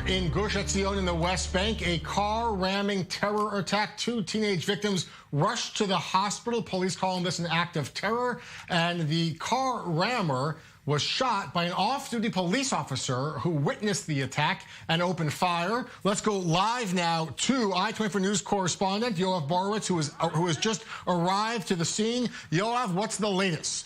in Gush Etzion in the West Bank, a car-ramming terror attack. 2 teenage victims rushed to the hospital. Police calling this an act of terror. And the car rammer was shot by an off-duty police officer who witnessed the attack and opened fire. Let's go live now to I-24 News correspondent Yoav Borowitz, who has just arrived to the scene. Yoav, what's the latest?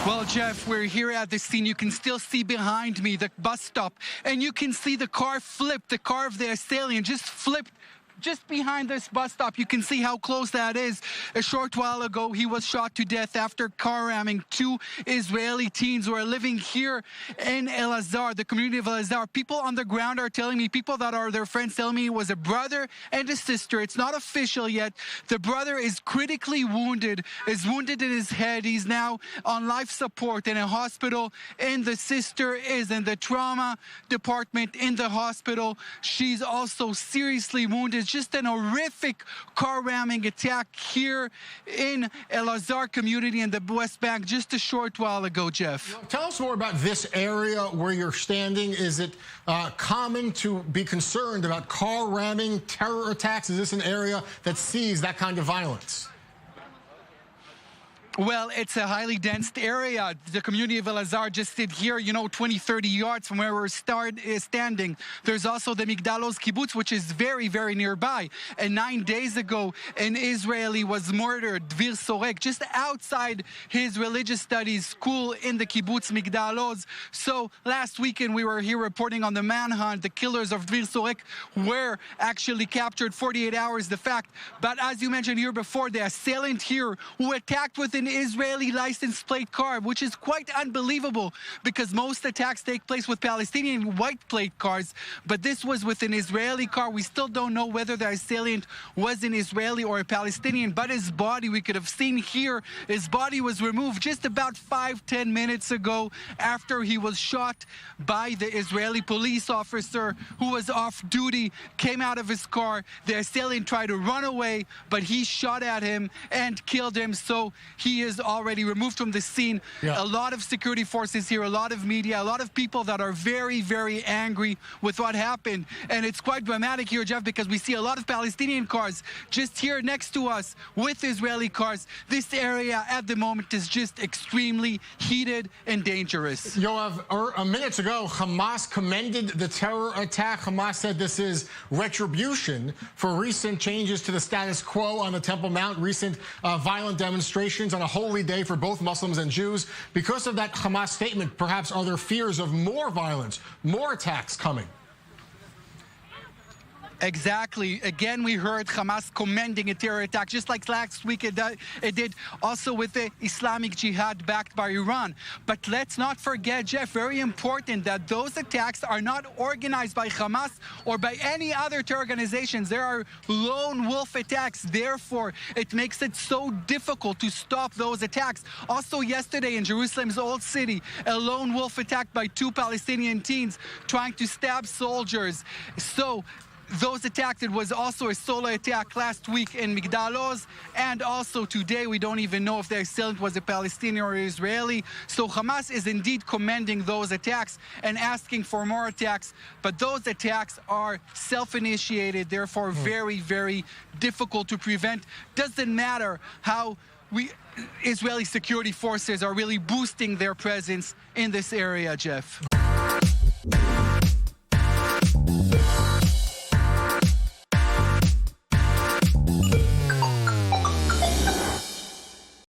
Well, Jeff, we're here at the scene. You can still see behind me the bus stop, and you can see the car flipped. The car of the assailant just flipped just behind this bus stop. You can see how close that is. A short while ago, he was shot to death after car ramming 2 Israeli teens who are living here in El-Azhar, the community of El-Azhar. People on the ground are telling me, people that are their friends telling me it was a brother and a sister. It's not official yet. The brother is critically wounded, is wounded in his head. He's now on life support in a hospital, and the sister is in the trauma department in the hospital. She's also seriously wounded. Just an horrific car ramming attack here in El-Azhar community in the West Bank just a short while ago, Jeff. Tell us more about this area where you're standing. Is it common to be concerned about car ramming terror attacks? Is this an area that sees that kind of violence? Well, it's a highly dense area. The community of El-Azhar just sit here, 20, 30 yards from where we're standing. There's also the Migdalos kibbutz, which is very, very nearby. And 9 days ago, an Israeli was murdered, Dvir Sorek, just outside his religious studies school in the kibbutz Migdalos. So last weekend, we were here reporting on the manhunt. The killers of Dvir Sorek were actually captured 48 hours, the fact. But as you mentioned here before, the assailant here who attacked with an Israeli license plate car, which is quite unbelievable because most attacks take place with Palestinian white plate cars, but this was with an Israeli car. We still don't know whether the assailant was an Israeli or a Palestinian, but his body, we could have seen here, his body was removed just about 5-10 minutes ago after he was shot by the Israeli police officer who was off duty, came out of his car. The assailant tried to run away, but he shot at him and killed him, so he is already removed from the scene. Yeah. A lot of security forces here, a lot of media, a lot of people that are very, very angry with what happened. And it's quite dramatic here, Jeff, because we see a lot of Palestinian cars just here next to us with Israeli cars. This area at the moment is just extremely heated and dangerous. Yoav, minutes ago, Hamas commended the terror attack. Hamas said this is retribution for recent changes to the status quo on the Temple Mount, recent violent demonstrations on a holy day for both Muslims and Jews. Because of that Hamas statement, perhaps are there fears of more violence, more attacks coming? Exactly. Again, we heard Hamas commending a terror attack, just like last week it did also with the Islamic Jihad backed by Iran. But let's not forget, Jeff, very important, that those attacks are not organized by Hamas or by any other terror organizations. There are lone wolf attacks. Therefore, it makes it so difficult to stop those attacks. Also yesterday in Jerusalem's Old City, a lone wolf attack by 2 Palestinian teens trying to stab soldiers. So those attacks, it was also a solo attack last week in Migdalos, and also today we don't even know if the assailant was a Palestinian or Israeli. So Hamas is indeed commending those attacks and asking for more attacks, but those attacks are self-initiated, therefore very, very difficult to prevent. Doesn't matter how Israeli security forces are really boosting their presence in this area, Jeff.